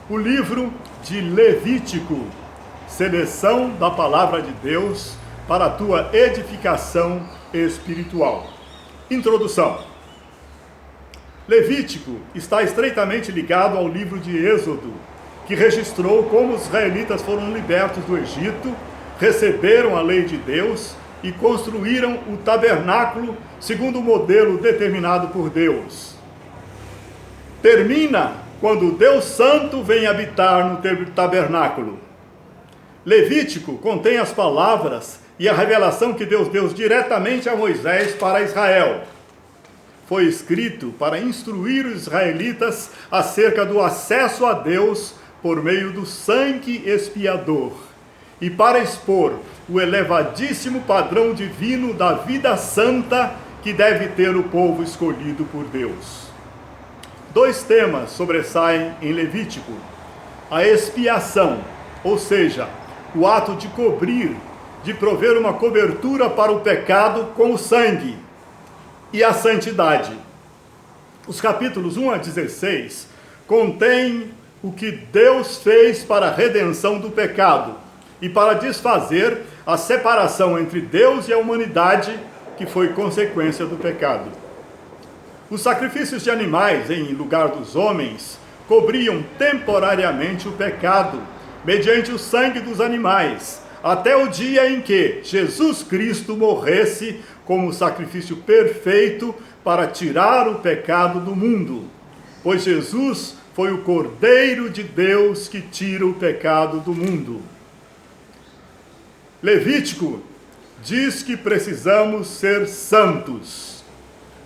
O livro de Levítico, seleção da palavra de Deus para a tua edificação espiritual. Introdução. Levítico está estreitamente ligado ao livro de Êxodo, que registrou como os israelitas foram libertos do Egito, receberam a lei de Deus e construíram o tabernáculo segundo o modelo determinado por Deus. Termina quando o Deus Santo vem habitar no tabernáculo. Levítico contém as palavras e a revelação que Deus deu diretamente a Moisés para Israel. Foi escrito para instruir os israelitas acerca do acesso a Deus por meio do sangue expiador e para expor o elevadíssimo padrão divino da vida santa que deve ter o povo escolhido por Deus. Dois temas sobressaem em Levítico: a expiação, ou seja, o ato de cobrir, de prover uma cobertura para o pecado com o sangue, e a santidade. Os capítulos 1 a 16 contêm o que Deus fez para a redenção do pecado e para desfazer a separação entre Deus e a humanidade que foi consequência do pecado. Os sacrifícios de animais em lugar dos homens cobriam temporariamente o pecado, mediante o sangue dos animais, até o dia em que Jesus Cristo morresse como sacrifício perfeito para tirar o pecado do mundo, pois Jesus foi o Cordeiro de Deus que tira o pecado do mundo. Levítico diz que precisamos ser santos.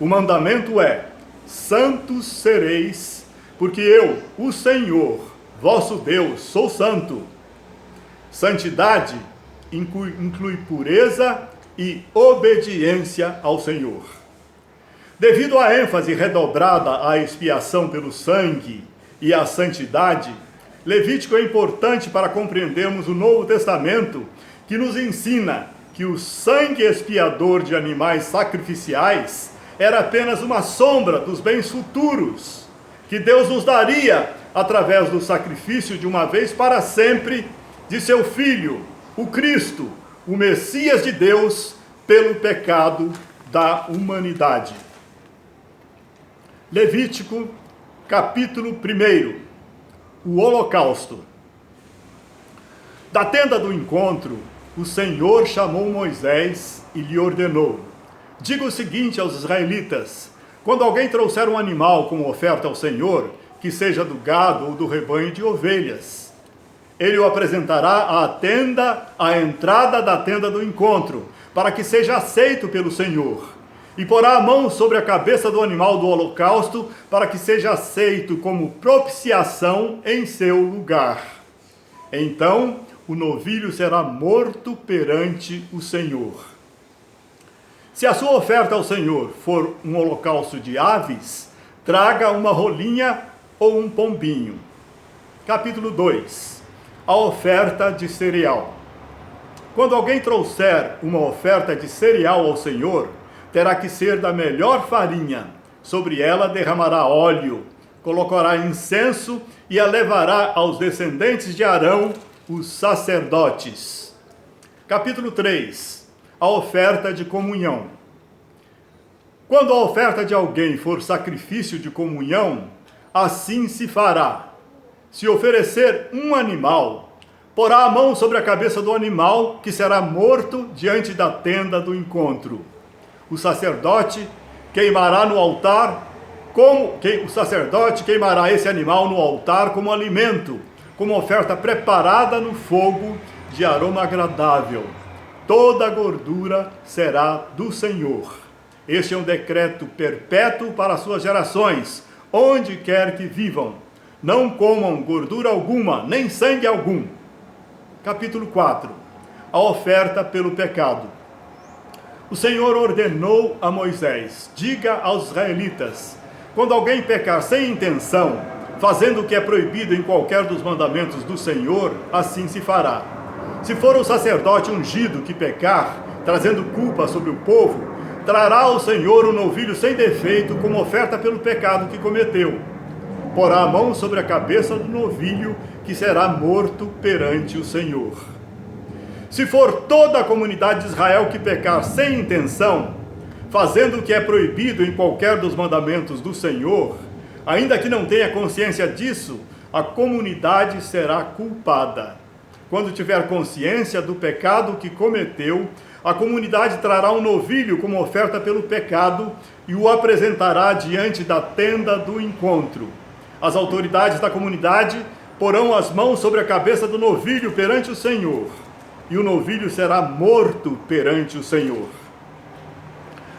O mandamento é: santos sereis, porque eu, o Senhor, vosso Deus, sou santo. Santidade inclui pureza e obediência ao Senhor. Devido à ênfase redobrada à expiação pelo sangue e à santidade, Levítico é importante para compreendermos o Novo Testamento, que nos ensina que o sangue expiador de animais sacrificiais era apenas uma sombra dos bens futuros que Deus nos daria através do sacrifício de uma vez para sempre de seu Filho, o Cristo, o Messias de Deus, pelo pecado da humanidade. Levítico, capítulo 1, o Holocausto. Da tenda do encontro, o Senhor chamou Moisés e lhe ordenou: diga o seguinte aos israelitas: quando alguém trouxer um animal como oferta ao Senhor, que seja do gado ou do rebanho de ovelhas, ele o apresentará à entrada da tenda do encontro, para que seja aceito pelo Senhor, e porá a mão sobre a cabeça do animal do holocausto, para que seja aceito como propiciação em seu lugar. Então o novilho será morto perante o Senhor. Se a sua oferta ao Senhor for um holocausto de aves, traga uma rolinha ou um pombinho. Capítulo 2. A oferta de cereal. Quando alguém trouxer uma oferta de cereal ao Senhor, terá que ser da melhor farinha. Sobre ela derramará óleo, colocará incenso e a levará aos descendentes de Arão, os sacerdotes. Capítulo 3. A oferta de comunhão. Quando a oferta de alguém for sacrifício de comunhão, assim se fará. Se oferecer um animal, porá a mão sobre a cabeça do animal, que será morto diante da tenda do encontro. O sacerdote queimará esse animal no altar como alimento, como oferta preparada no fogo de aroma agradável. Toda a gordura será do Senhor. Este é um decreto perpétuo para as suas gerações, onde quer que vivam. Não comam gordura alguma, nem sangue algum. Capítulo 4. A oferta pelo pecado. O Senhor ordenou a Moisés: diga aos israelitas: quando alguém pecar sem intenção, fazendo o que é proibido em qualquer dos mandamentos do Senhor, assim se fará. Se for o sacerdote ungido que pecar, trazendo culpa sobre o povo, trará ao Senhor um novilho sem defeito como oferta pelo pecado que cometeu. porá a mão sobre a cabeça do novilho, que será morto perante o Senhor. Se for toda a comunidade de Israel que pecar sem intenção, fazendo o que é proibido em qualquer dos mandamentos do Senhor, ainda que não tenha consciência disso, a comunidade será culpada. Quando tiver consciência do pecado que cometeu, a comunidade trará um novilho como oferta pelo pecado e o apresentará diante da tenda do encontro. As autoridades da comunidade porão as mãos sobre a cabeça do novilho perante o Senhor, e o novilho será morto perante o Senhor.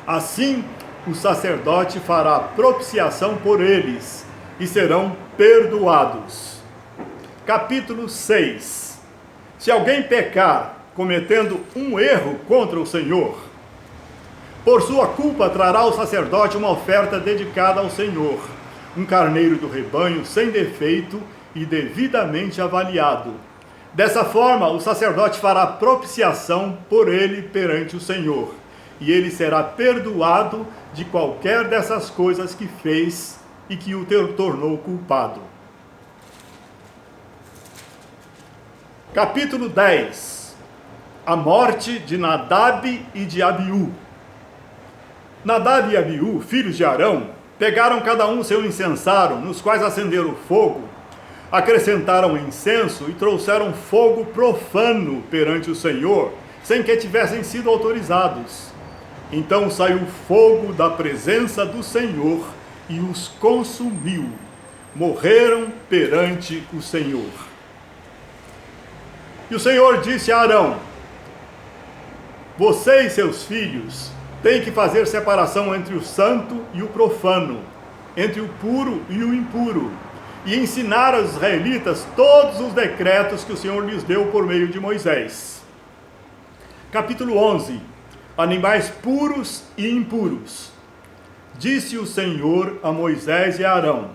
Assim, o sacerdote fará propiciação por eles, e serão perdoados. Capítulo 6. Se alguém pecar, cometendo um erro contra o Senhor, por sua culpa trará ao sacerdote uma oferta dedicada ao Senhor, um carneiro do rebanho sem defeito e devidamente avaliado. Dessa forma, o sacerdote fará propiciação por ele perante o Senhor, e ele será perdoado de qualquer dessas coisas que fez e que o tornou culpado. Capítulo 10. A morte de Nadab e de Abiú. Nadab e Abiú, filhos de Arão, pegaram cada um seu incensário, nos quais acenderam fogo, acrescentaram incenso e trouxeram fogo profano perante o Senhor, sem que tivessem sido autorizados. Então saiu fogo da presença do Senhor e os consumiu. Morreram perante o Senhor. E o Senhor disse a Arão: você e seus filhos têm que fazer separação entre o santo e o profano, entre o puro e o impuro, e ensinar aos israelitas todos os decretos que o Senhor lhes deu por meio de Moisés. Capítulo 11. Animais puros e impuros. Disse o Senhor a Moisés e a Arão: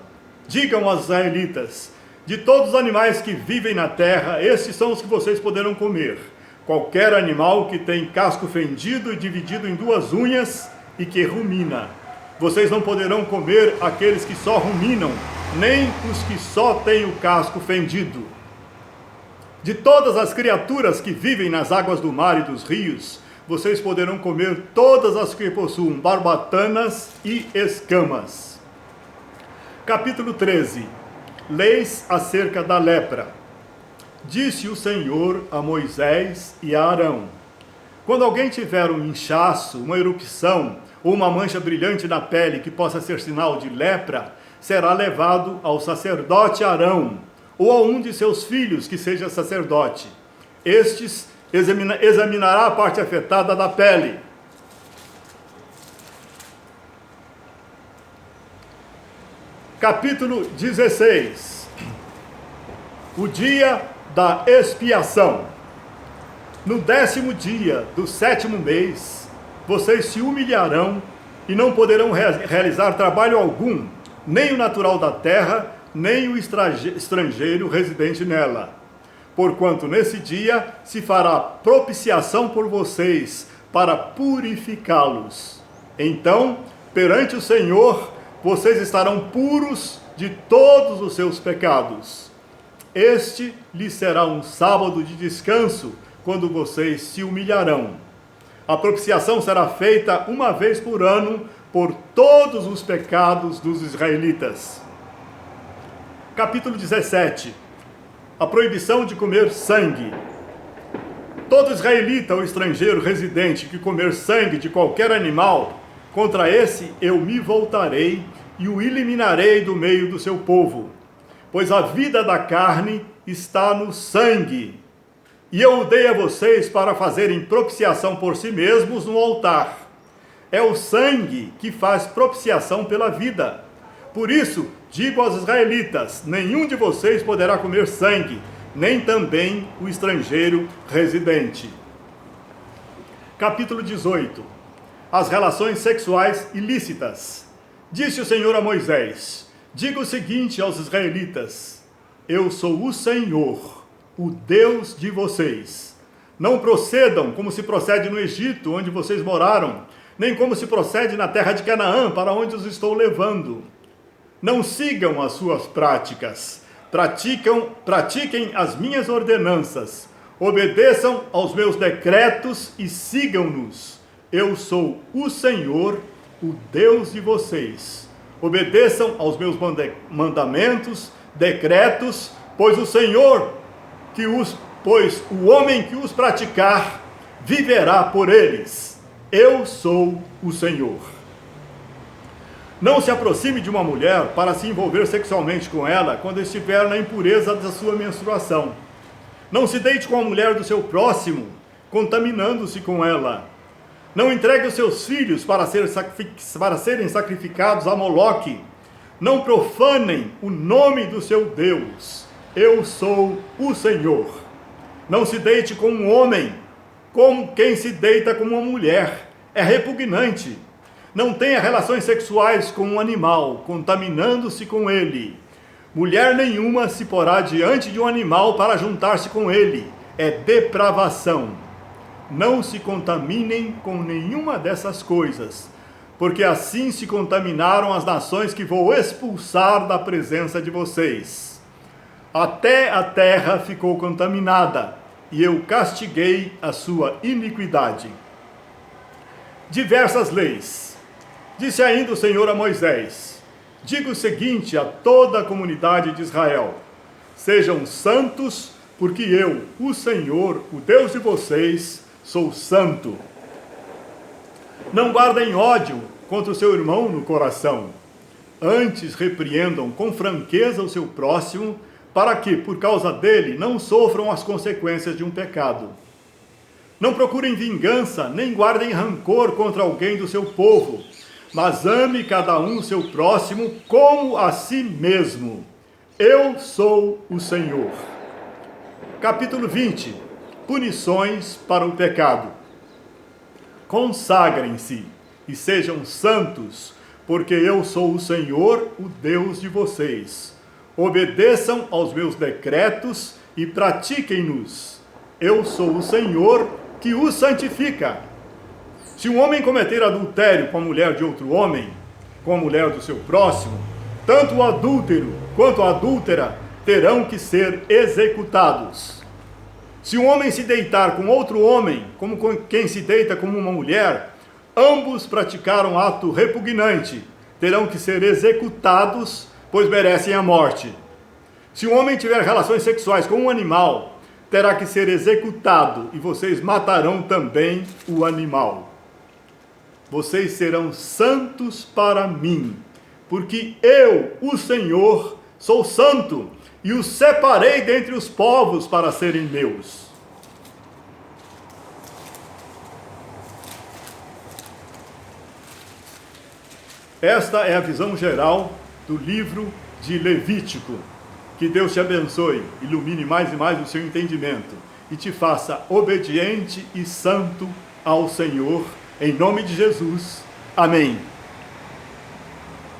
digam aos israelitas: de todos os animais que vivem na terra, estes são os que vocês poderão comer. Qualquer animal que tem casco fendido e dividido em duas unhas e que rumina. Vocês não poderão comer aqueles que só ruminam, nem os que só têm o casco fendido. De todas as criaturas que vivem nas águas do mar e dos rios, vocês poderão comer todas as que possuam barbatanas e escamas. Capítulo 13. Leis acerca da lepra. Disse o Senhor a Moisés e a Arão: quando alguém tiver um inchaço, uma erupção ou uma mancha brilhante na pele que possa ser sinal de lepra, será levado ao sacerdote Arão, ou a um de seus filhos que seja sacerdote. Estes examinará a parte afetada da pele. Capítulo 16. O dia da expiação. No 10º dia do 7º mês, vocês se humilharão e não poderão realizar trabalho algum, nem o natural da terra, nem o estrangeiro residente nela. Porquanto nesse dia se fará propiciação por vocês, para purificá-los. Então, perante o Senhor, vocês estarão puros de todos os seus pecados. Este lhes será um sábado de descanso, quando vocês se humilharão. A propiciação será feita uma vez por ano, por todos os pecados dos israelitas. Capítulo 17. A proibição de comer sangue. Todo israelita ou estrangeiro residente que comer sangue de qualquer animal, contra esse eu me voltarei e o eliminarei do meio do seu povo. Pois a vida da carne está no sangue. E eu o dei a vocês para fazerem propiciação por si mesmos no altar. É o sangue que faz propiciação pela vida. Por isso, digo aos israelitas: nenhum de vocês poderá comer sangue, nem também o estrangeiro residente. Capítulo 18. As relações sexuais ilícitas. Disse o Senhor a Moisés: diga o seguinte aos israelitas: eu sou o Senhor, o Deus de vocês. Não procedam como se procede no Egito, onde vocês moraram, nem como se procede na terra de Canaã, para onde os estou levando. Não sigam as suas práticas. Pratiquem as minhas ordenanças. Obedeçam aos meus decretos e sigam-nos. Eu sou o Senhor, o Deus de vocês. Obedeçam aos meus mandamentos, decretos, pois o homem que os praticar viverá por eles. Eu sou o Senhor. Não se aproxime de uma mulher para se envolver sexualmente com ela quando estiver na impureza da sua menstruação. Não se deite com a mulher do seu próximo, contaminando-se com ela. Não entregue os seus filhos para serem sacrificados a Moloque. Não profanem o nome do seu Deus. Eu sou o Senhor. Não se deite com um homem, como quem se deita com uma mulher. É repugnante. Não tenha relações sexuais com um animal, contaminando-se com ele. Mulher nenhuma se porá diante de um animal para juntar-se com ele. É depravação. Não se contaminem com nenhuma dessas coisas, porque assim se contaminaram as nações que vou expulsar da presença de vocês. Até a terra ficou contaminada, e eu castiguei a sua iniquidade. Diversas leis. Disse ainda o Senhor a Moisés: diga o seguinte a toda a comunidade de Israel: sejam santos, porque eu, o Senhor, o Deus de vocês, sou santo. Não guardem ódio contra o seu irmão no coração. Antes repreendam com franqueza o seu próximo, para que, por causa dele, não sofram as consequências de um pecado. Não procurem vingança, nem guardem rancor contra alguém do seu povo, mas ame cada um o seu próximo como a si mesmo. Eu sou o Senhor. Capítulo 20. Punições para o pecado. Consagrem-se e sejam santos, porque eu sou o Senhor, o Deus de vocês. Obedeçam aos meus decretos e pratiquem-nos. Eu sou o Senhor que os santifica. Se um homem cometer adultério com a mulher de outro homem, com a mulher do seu próximo, tanto o adúltero quanto a adúltera terão que ser executados. Se um homem se deitar com outro homem, como com quem se deita com uma mulher, ambos praticaram ato repugnante, terão que ser executados, pois merecem a morte. Se um homem tiver relações sexuais com um animal, terá que ser executado, e vocês matarão também o animal. Vocês serão santos para mim, porque eu, o Senhor, sou santo, e os separei dentre os povos para serem meus. Esta é a visão geral do livro de Levítico. Que Deus te abençoe, ilumine mais e mais o seu entendimento e te faça obediente e santo ao Senhor. Em nome de Jesus. Amém.